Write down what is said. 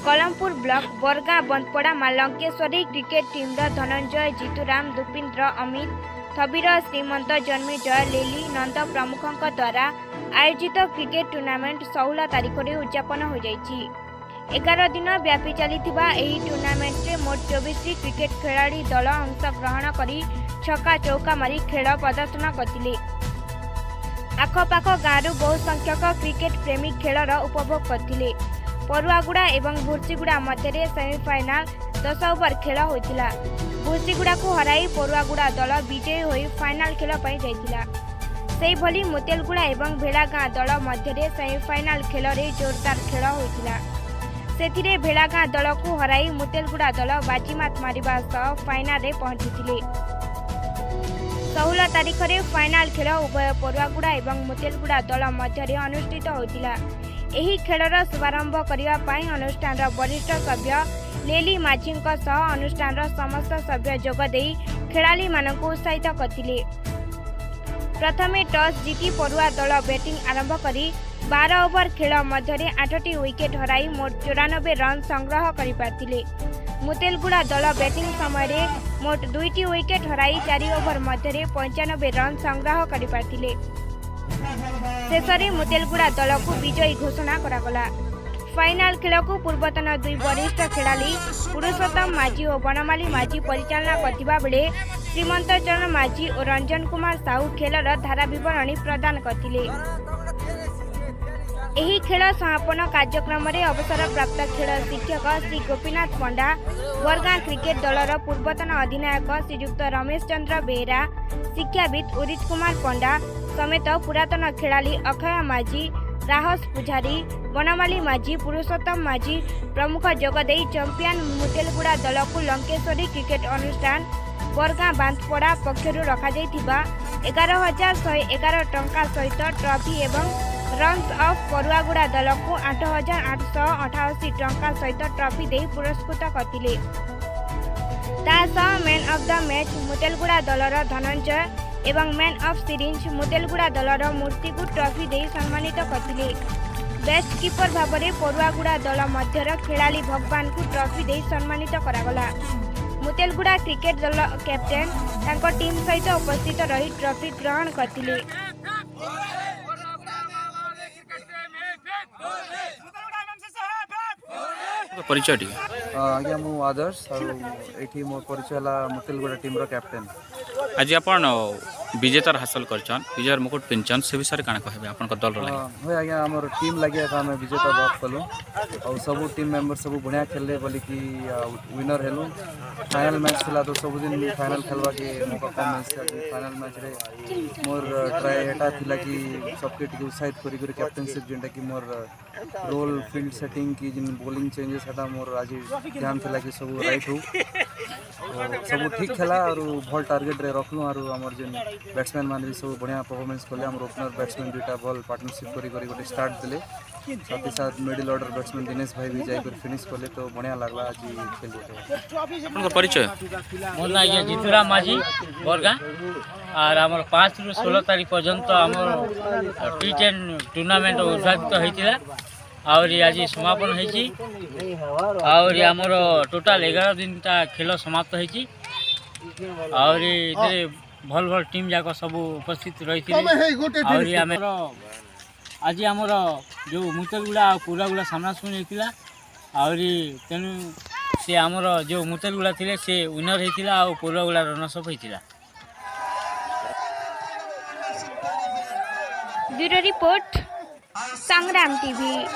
Kalampur block बरगाँ बंदपड़ा मां Lankeshwari cricket team Dhananjay जीतुराम दुपिंद्र Amit थबीर श्रीमंत जन्मेजय लेली नंद प्रमुखों द्वारा आयोजित क्रिकेट टूर्नामेंट 16 तारीख में उद्यापन हो जाइछि। 11 दिन व्यापी चली टूर्नामेंट में मोट 24 क्रिकेट खिलाड़ी दल अंशग्रहण कर छक्का चौका मारी खेल प्रदर्शन करते। आखपाख गाँव बहु संख्यक क्रिकेट प्रेमी खेलर उपभोग करते। परुआगुड़ा एवं भुर्सीगुड़ा मध्य सेमीफाइनाल 10 ओवर खेल होता। भुर्सीगुड़ा को हराई परुआगुड़ा दल विजयी होई फाइनाल खेल जाइतिला। सेहिभली मुतेलगुड़ा एवं भेड़ागाँ दल मध्य सेमीफाइनाल खेल रे जोरदार खेल होता। सेथिरे भेड़ागाँ दल को हराई मुतेलगुड़ा दल बाजीमात मारिबा सह फाइनाल रे पहुंचीथिले। 16 तारीख में फाइनाल खेल उभय परुआगुड़ा एवं मुतेलगुड़ा दल मध्य अनुष्ठित होता। एही खेलर शुभारंभ करने अनुष्ठान वरिष्ठ सभ्य लेली माझी अनुष्ठान समस्त सभ्य जोगदे खेलाड़ी मानक उत्साहित करते। प्रथमे टॉस जीति परुआ दल बैटिंग आरंभ कर 12 ओवर खेल मध्य 8टी विकेट हराई मोट 94 रन संग्रह कर मुतेलगुड़ा दल बैटिंग समय मोट 2टी विकेट हराई 4 ओवर मध्य 95 रन संग्रह कर शेष मुतेलगुड़ा दल को विजयी घोषणा करागला। फाइनाल खेल को पूर्वतन 2 वरिष्ठ खिलाड़ी पुरुषोत्तम माझी और बनमाली माझी परिचालना करथिबा बेले श्रीमंत चरण माझी और रंजन कुमार साहू खेलर धारा विवरणी प्रदान करथिले। एही खेल समापन कार्यक्रम में अवसर प्राप्त खेल शिक्षक श्री गोपीनाथ पंडा, बरगाँ क्रिकेट दलर पूर्वतन अधिनायक श्रीयुक्त रमेश चंद्र बेहेरा, शिक्षाविद उदित कुमार पंडा समेत पुरातन खेलाड़ी अक्षय माझी, राहस पुजारी, बनमाली माझी, पुरुषोत्तम माझी प्रमुख जोगदे चैंपियन मुतेलगुड़ा दल को लंकेश्वरी क्रिकेट अनुष्ठान बरगाँ बांधपड़ा पक्षर रखा 11,111 टंका सहित ट्रॉफी एवं रन्स ऑफ परुआगुड़ा दल को 8,888 टंका सहित ट्रॉफी दे पुरस्कृत करथिले। मैन ऑफ द मैच मुतेलगुड़ा दलर धनंजय एवं मैन ऑफ सीरीज मुतेलगुड़ा दलर मूर्ति को ट्रॉफी दे सम्मानित करथिले। बेस्ट कीपर भाव में परुआगुड़ा दल मध्यर खेलाड़ी भगवान को ट्रॉफी दे सम्मानित करागला। मुतेलगुड़ा क्रिकेट दल कैप्टेन तांको टीम सहित उपस्थित रही ट्रॉफी ग्रहण करथिले। परिचय आज्ञा मु आदर्श एठी मो परिचय मुतेलगुड़ा टीम रो कैप्टेन। आज आपण विजेता हासिल करछन विजय मुकुट पिंचन से विषय काना कहबे आपन को दल रो होय आज्ञा हमर टीम लागि हम विजेता बात कलु और सब टीम मेंबर सब बढ़िया खेलले बोली कि विनर हेलु। फाइनल मैच थिला तो सब दिन फाइनल खेलवा के मौका कम मिलसे। फाइनल मैच रे मोर ट्राई एटा थिला कि सबके टिके उत्साहित करी कैप्टेनशिप जेंटा कि मोर रोल फील्ड सेटिंग की जिन बॉलिंग चेंजेस हटा मोर आज ध्यान थिला कि सब राइट हो सब ठीक खेला और भल टार्गेट रे रखलु और हमर जेन बैट्समैन मान भी सब बढ़िया परफॉर्मेंस करले। हमर ओपनर बैट्समैन दुटा बॉल पार्टनरशिप करी गोटे स्टार्ट देले, साथ ही साथ मिडिल ऑर्डर बैट्समैन दिनेश भाई भी जाई कर फिनिश करले तो बढ़िया लागला आज खेल होते। आपन परिचय मोर ना ये जीतुराम माझी बरगाँ और हमर 5 रु 16 तारीख पर्यंत हमर T10 टूर्नामेंट उद्घाटित होइतिला और आज समापन होइछि और हमर टोटल 11 दिन ता खेल समाप्त होइछि और इधर भल भल टीम जाक सब उपस्थित रही और आम आज आमर जो मुतेलगुड़ा और पुरागुड़ा सामना सुनी होता और तेणु से आमर जो मुतेलगुड़ा थे से विनर होता और पुरागुड़ा रनर्स अप होता। ब्यूरो रिपोर्ट संग्राम टीवी।